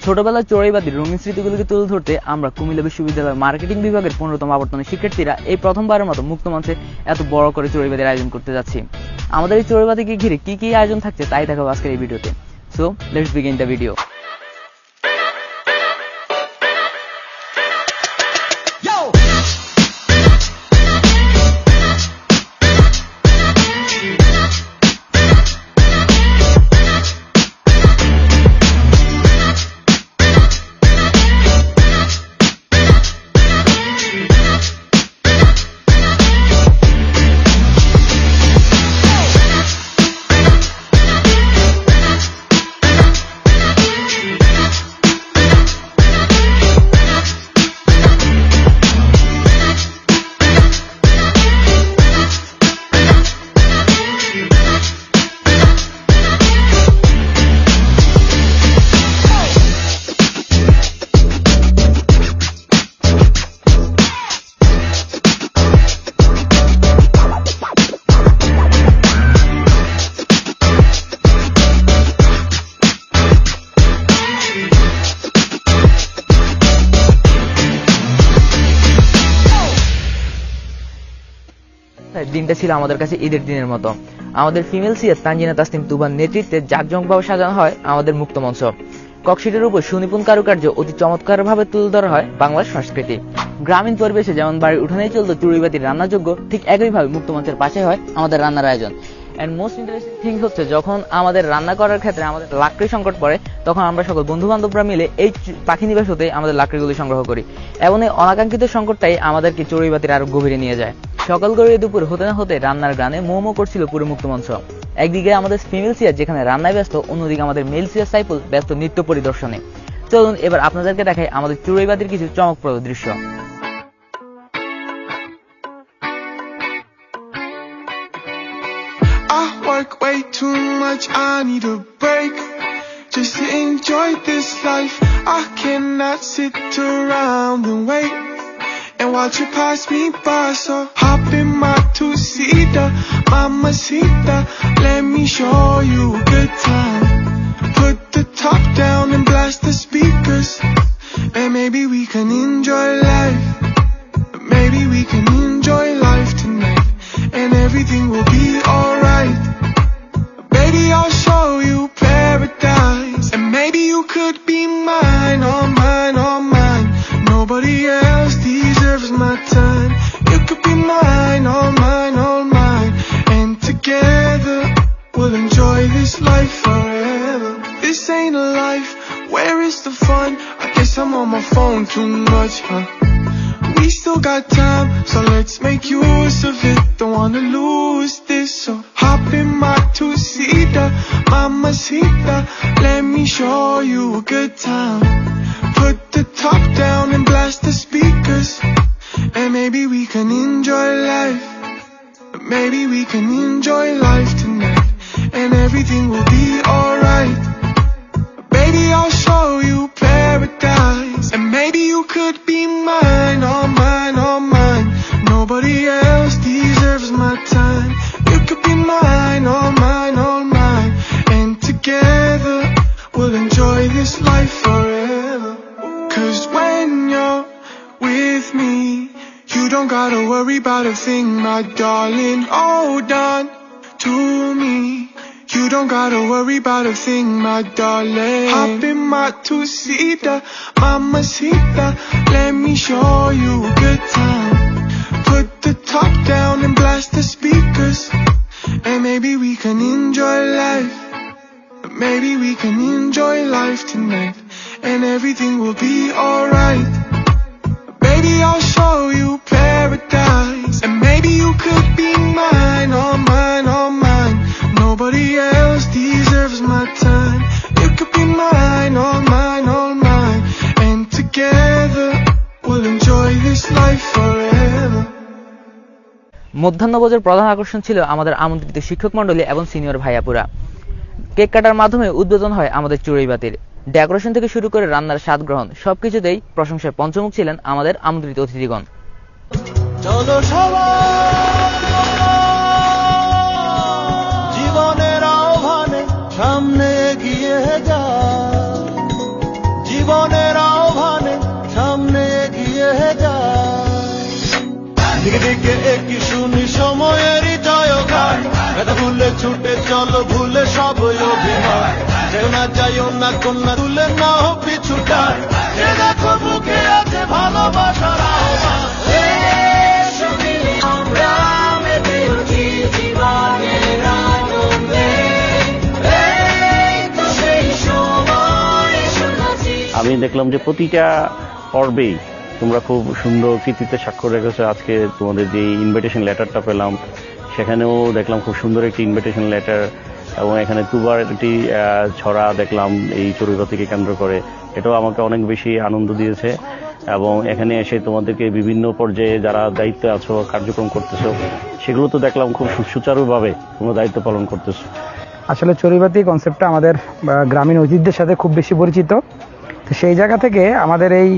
ছোটবেলায় চড়ুইবাতির রঙিন স্মৃতিগুলোকে তুলে ধরতে আমরা কুমিল্লা বিশ্ববিদ্যালয়ের মার্কেটিং বিভাগের 15তম আবর্তনের শিক্ষার্থীরা এই প্রথমবারের মতো মুক্ত মঞ্চে এত বড় করে চড়ুইবাতির আয়োজন করতে যাচ্ছি। আমাদের এই চড়ুইবাতিকে ঘিরে কি কি আয়োজন থাকছে তাই দেখাবো আজকের এই ভিডিওতে। So let's begin the video. দিনটা ছিল আমাদের কাছে ঈদের দিনের মতো। আমাদের ফিমেল সিএস তানজিনা তাসনিম তুবার নেতৃত্বে জাঁকজমকভাবে সাজানো হয় আমাদের মুক্ত মঞ্চ। ককশিটের উপর সুনিপুণ কারুকার্য অতি চমৎকারভাবে তুলে ধরা হয় বাংলার সংস্কৃতি। গ্রামীণ পরিবেশে যেমন বাড়ির উঠানেই চলতো চড়ুইবাতির রান্নাযোগ্য, ঠিক একইভাবে মুক্ত মঞ্চের পাশে হয় আমাদের রান্নার আয়োজন। এন্ড মোস্ট ইন্টারেস্টিং থিং হচ্ছে, যখন আমাদের রান্না করার ক্ষেত্রে আমাদের লাকড়ি সংকট পড়ে, তখন আমরা সকল বন্ধু বান্ধবরা মিলে এই পাখি নিবাস হতে আমাদের লাকড়িগুলি সংগ্রহ করি এবং এই অনাকাঙ্ক্ষিত সংকটটাই আমাদেরকে চড়ুইবাতির আরো গভীরে নিয়ে যায়। সকাল গড়িয়ে দুপুর হতে না হতে রান্নার গানে মোমো করছিল পুরো মুক্ত মঞ্চ। একদিকে আমাদের ফিমেল সিয়ার যেখানে রান্নায় ব্যস্ত, অন্যদিকে আমাদের মেল সিয়ার সাইফুল ব্যস্ত নৃত্য পরিদর্শনে। চলুন এবার আপনাদেরকে দেখাই আমাদের চড়ুইবাতির কিছু চমকপ্রদ দৃশ্য। I work way too much, I need a break just to enjoy this life. I cannot sit around and wait and watch you pass me by. So hop in my two-seater, mamacita, let me show you a good time. Put the top down and blast the speakers, and maybe we can enjoy life. Maybe we can enjoy life tonight, and everything will be alright. Baby, I'll show you paradise, and maybe you could be mine, all mine, all mine. Nobody else deserves my time. You could be mine, all mine, all mine. And together we'll enjoy this life forever. This ain't a life, where is the fun? I guess I'm on my phone too much, huh? We still got time, so let's make use of it. Don't wanna lose this, so hop in my two-seater, mamacita, let me show you a good time. Put the top down and blast the speakers, and maybe we can enjoy life. Maybe we can enjoy life tonight, and everything will be alright. Baby, I'll show you paradise, and maybe you could be mine, all mine, all mine. Nobody else deserves my time. You could be mine, all mine, all mine. And together we'll enjoy this life forever. 'Cause when you're with me, you don't gotta worry about a thing, my darling. Hold on to me. You don't gotta worry about a thing, my darling. Hop in my two-seater, mamacita, let me show you a good time. Put the top down and blast the speakers, and maybe we can enjoy life. Maybe we can enjoy life tonight, and everything will be alright. Baby, I'll show you paradise, and maybe you could be mine, all mine, all mine. Nobody else deserves my time. You could be mine, all mine, all mine. And together we'll enjoy this life forever. মধ্যাহ্নভোজের প্রধান আকর্ষণ ছিল আমাদের আমন্ত্রিত শিক্ষক মণ্ডলী এবং senior ভাইয়াপুরা। Cake কাটার মাধ্যমে উদ্বোধন হয় আমাদের চড়ুইবাতির। ডেকোরেশন থেকে শুরু করে রান্নার স্বাদ গ্রহণ সবকিছুতেই প্রশংসায় পঞ্চমুখ ছিলেন আমাদের আমন্ত্রিত অতিথিগণ। চলো জীবনের আহ্বানে সামনে এগিয়ে যা। জীবনের আহ্বানে সামনে এগিয়ে যায়। দিকে দিকে একই শুনি সময়েরই জয়গান, ব্যথা ভুলে ছুটে চলো ভুলে সব অভিমান। যেও না যাইও না কন্যা তুলে না হোক পিছুটান, যে দেখো বুকে আছে ভালোবাসার আহ্বান। এসো মিলে আমরা মেতে উঠি জীবনের আনন্দে, এই তো সেই সময় এসো নাচি। আমি দেখলাম যে প্রতিটা পর্বেই তোমরা খুব সুন্দর কৃতিত্বের স্বাক্ষর রেখেছো। আজকে তোমাদের যে ইনভিটেশন লেটারটা পেলাম, সেখানেও দেখলাম খুব সুন্দর একটি ইনভিটেশন লেটার, এবং এখানে তুবার একটি ছড়া দেখলাম এই চড়ুইপাতিকে কেন্দ্র করে। এটাও আমাকে অনেক বেশি আনন্দ দিয়েছে। এবং এখানে এসে তোমাদেরকে বিভিন্ন পর্যায়ে যারা দায়িত্বে আছো, কার্যক্রম করতেছো, সেগুলো তো দেখলাম খুব সুচারুভাবে তোমরা দায়িত্ব পালন করতেছো। আসলে চড়ুইপাতি কনসেপ্টটা আমাদের গ্রামীণ ঐতিহ্যের সাথে খুব বেশি পরিচিত। তো সেই জায়গা থেকে আমাদের এই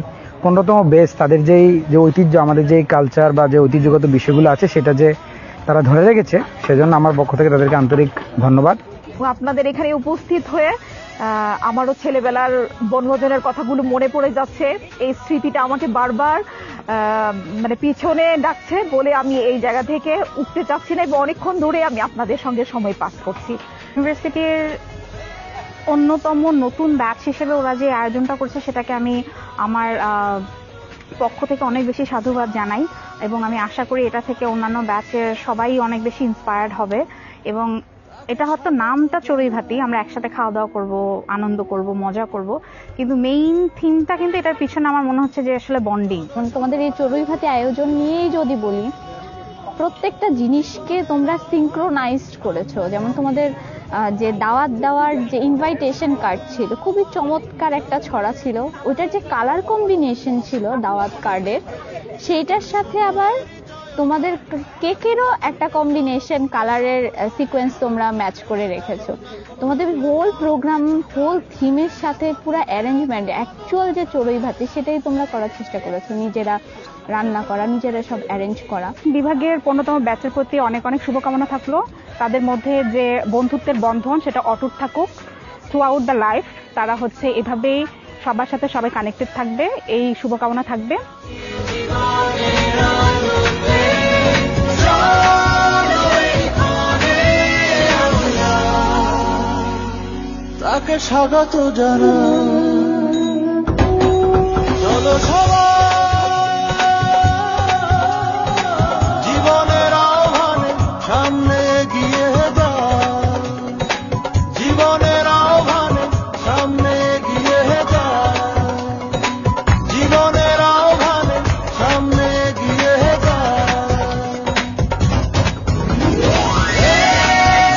15তম বেস, তাদের যে ঐতিহ্য, আমাদের যে কালচার বা যে ঐতিহ্যগত বিষয়গুলো আছে, সেটা যে তারা ধরে রেখেছে, সেজন্য আমার পক্ষ থেকে তাদেরকে আন্তরিক ধন্যবাদ। আপনাদের এখানে উপস্থিত হয়ে আমারও ছেলেবেলার বনভোজনের কথাগুলো মনে পড়ে যাচ্ছে। এই স্মৃতিটা আমাকে বারবার মানে পিছনে ডাকছে বলে আমি এই জায়গা থেকে উঠতে চাচ্ছি না, এবং অনেকক্ষণ ধরে আমি আপনাদের সঙ্গে সময় পাস করছি। ইউনিভার্সিটির অন্যতম নতুন ব্যাচ হিসেবে ওরা যে আয়োজনটা করছে, সেটাকে আমি আমার পক্ষ থেকে অনেক বেশি সাধুবাদ জানাই, এবং আমি আশা করি এটা থেকে অন্যান্য ব্যাচের সবাই অনেক বেশি ইন্সপায়ার্ড হবে। এবং এটা হয়তো নামটা চড়ুইভাতি, আমরা একসাথে খাওয়া দাওয়া করব, আনন্দ করব, মজা করব, কিন্তু মেইন থিমটা কিন্তু এটার পিছনে আমার মনে হচ্ছে যে আসলে বন্ডিং। তোমাদের এই চড়ুইভাতি আয়োজন নিয়েই যদি বলি, প্রত্যেকটা জিনিসকে তোমরা সিঙ্ক্রোনাইজড করেছো। যেমন তোমাদের যে দাওয়াত দেওয়ার যে ইনভাইটেশন কার্ড ছিল, খুবই চমৎকার একটা ছড়া ছিল। ওইটার যে কালার কম্বিনেশন ছিল দাওয়াত কার্ডের, সেইটার সাথে আবার তোমাদের কেকেরও একটা কম্বিনেশন কালারের সিকোয়েন্স তোমরা ম্যাচ করে রেখেছো। তোমাদের হোল প্রোগ্রাম, হোল থিমের সাথে পুরো অ্যারেঞ্জমেন্ট, অ্যাকচুয়াল যে চড়ুইভাতি, সেটাই তোমরা করার চেষ্টা করেছো, নিজেরা রান্না করা, নিজেরা সব অ্যারেঞ্জ করা। বিভাগের 15তম ব্যাচের প্রতি অনেক অনেক শুভকামনা থাকলো। তাদের মধ্যে যে বন্ধুত্বের বন্ধন, সেটা অটুট থাকুক থ্রু আউট দ্য লাইফ। তারা হচ্ছে এভাবেই সবার সাথে সবাই কানেক্টেড থাকবে, এই শুভকামনা থাকবে। তাকে স্বাগত জানাই, চলো সবাই জীবনের আহ্বানে সামনে এগিয়ে যায়। জীবনের আহ্বানে সামনে এগিয়ে যায়। জীবনের আহ্বানে সামনে এগিয়ে যায়।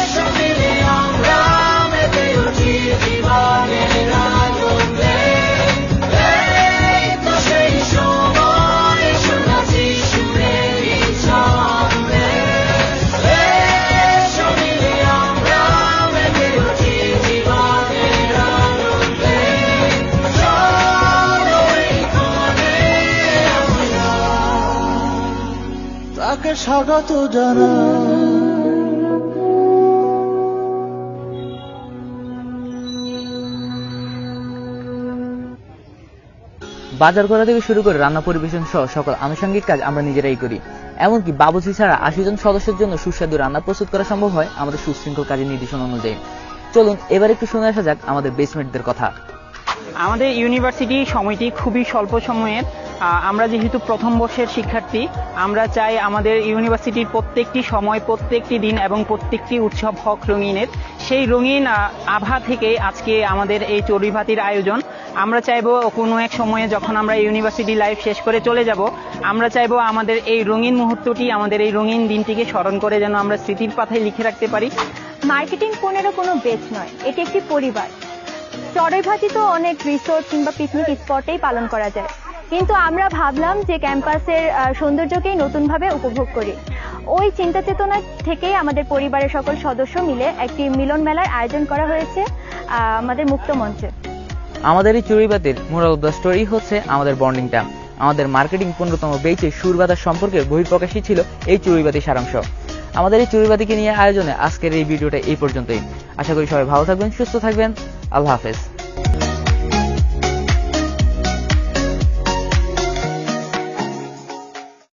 এসো মিলে আমরা মেতে উঠি জীবনের আনন্দে, এই তো সেই সময় এসো নাচি সুরেরই ছন্দে। এসো মিলে আমরা মেতে উঠি জীবনের আনন্দে, চলো এই ক্ষণে আমরা তাকে স্বাগত জানাই। বাজার করা থেকে শুরু করে রান্না পরিবেশন সহ সকল আনুষঙ্গিক কাজ আমরা নিজেরাই করি। এমনকি বাবুর্চি ছাড়া 80 জন সদস্যের জন্য সুস্বাদু রান্না প্রস্তুত করা সম্ভব হয় আমাদের সুশৃঙ্খল কাজের নির্দেশনা অনুযায়ী। চলুন এবার একটু শুনে আসা যাক আমাদের বেসমেটদের কথা। আমাদের ইউনিভার্সিটি সময়টি খুবই স্বল্প সময়ের। আমরা যেহেতু প্রথম বর্ষের শিক্ষার্থী, আমরা চাই আমাদের ইউনিভার্সিটির প্রত্যেকটি সময়, প্রত্যেকটি দিন এবং প্রত্যেকটি উৎসব হক রঙিনের। সেই রঙিন আভা থেকে আজকে আমাদের এই চড়ুইভাতির আয়োজন। আমরা চাইবো কোনো এক সময়ে যখন আমরা ইউনিভার্সিটি লাইফ শেষ করে চলে যাব, আমরা চাইবো আমাদের এই রঙিন মুহূর্তটি, আমাদের এই রঙিন দিনটিকে স্মরণ করে যেন আমরা স্মৃতির পাতায় লিখে রাখতে পারি। মার্কেটিং কোণেরও কোনো বেচ নয়, এটি একটি পরিবার। চড়ুইভাতি তো অনেক রিসোর্ট কিংবা পিকনিক স্পটেই পালন করা যায়, কিন্তু আমরা ভাবলাম যে ক্যাম্পাসের সৌন্দর্যকেই নতুনভাবে উপভোগ করি। ওই চিন্তা চেতনা থেকেই আমাদের পরিবারের সকল সদস্য মিলে একটি মিলন মেলার আয়োজন করা হয়েছে আমাদের মুক্ত মঞ্চে। আমাদের এই চড়ুইভাতির মোরাল অফ দ্য স্টোরি হচ্ছে আমাদের বন্ডিংটা। আমাদের মার্কেটিং 15তম বেচে সুর বাঁধার সম্পর্কে বহিঃপ্রকাশই ছিল এই চড়ুইভাতির সারাংশ। আমাদের এই চড়ুইভাতিকে নিয়ে আয়োজনে আজকের এই ভিডিওটা এই পর্যন্তই। আশা করি সবাই ভালো থাকবেন, সুস্থ থাকবেন। আল্লাহ হাফেজ।